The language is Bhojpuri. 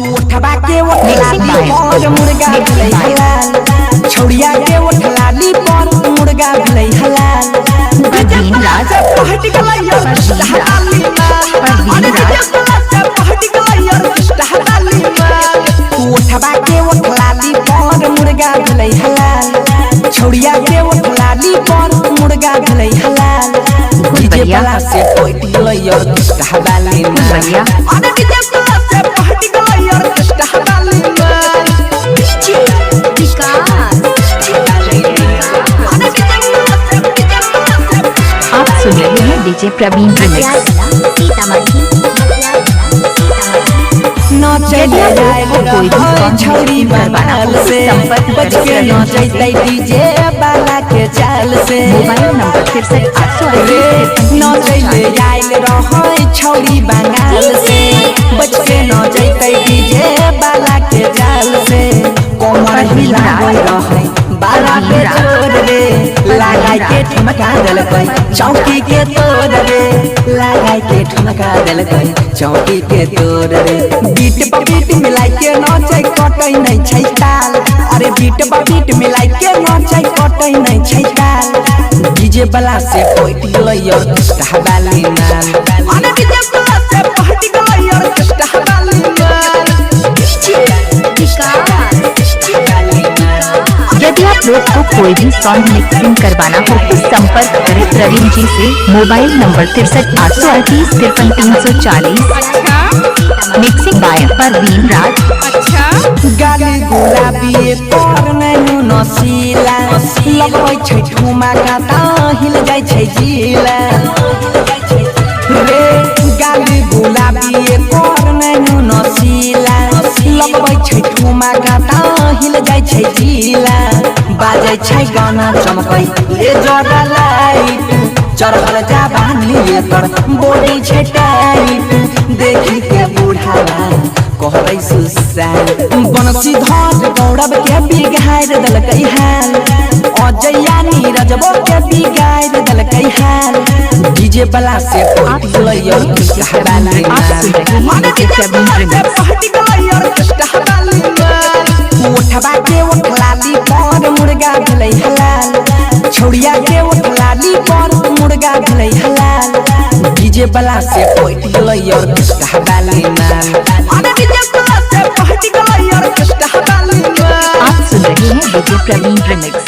उठवा के उठलाली पर मुर्गा भलै हलाल छौड़िया के उठलाली पर मुर्गा भलै हलाल परवीन राज पहट गलैया हलाली परवीन राज पहट गलैया हलाली उठवा के उठलाली पर मुर्गा भलै हलाल छौड़िया के उठलाली पर मुर्गा भलै हलाल डीजे वाला से पहट गलैया हलाली बढ़िया अरे डीजे वाला से पहट गलैया हलाली आप सुन रहे हैं डीजे प्रवीण रिमिक्स। यदि आपको कोई भी छौरी करवाना हो तो संपर्क बच के नचैतै डीजे वाला के चाल से मोबाइल नंबर 63 नचैले आइल रहै छौरी बंगाल से बच के नचैतै डीजे वाला के चाल से कोमर हिलाबै रहै बाला पे जोर रे लगाई के ठुमका देलकै चौकी के तोड़ रे लगाई के ठुमका देलकै चौकी के तोड़ रे बीट पर बीट मिलाई के नचै कटै नै छै ताल अरे बीट पर बीट मिलाई के नचै कटै नै छै ताल डीजे वाला से पहट गलैया हवाली माल अरे डीजे वाला से पहट गलैया हवाली माल यदि आप लोग को कोई भी सॉन्ग मिक्सिंग करवाना हो तो संपर्क करें प्रवीण जी से। Mobile number 63 838 53 340। Mixing by Parveen Raj. गाली गुलाबी पर नैनु नसीला लगबै छै ठुमका त हिल जाइ छै जिला रे गाली गुलाबी पर नैनु नसीला लगबै छै ठुमका त हिल जाइ छै जिला बाजै छै गाना चमकै ले जरा लाइट चढ़ल जवानी पर बॉडी छै टाइट देखि के बुढ़ावा कहबै सुसाल बनसी धर गौरव के बिगाड़ देलकै हाल अजया नीरजबो के बिगाड़ देलकै हाल डीजे वाला से पहट गलैया हवाली माल डीजे प्रवीण रिमिक्स। उठवा के उठलाली पर मुर्गा भलै हलाल छौड़िया के उठलाली पर मुर्गा भलै हलाल डीजे वाला से पहट गलैया हवाली माल अरे डीजे वाला से पहट गलैया हवाली माल आप सुन रहे हैं डीजे प्रवीण रिमिक्स।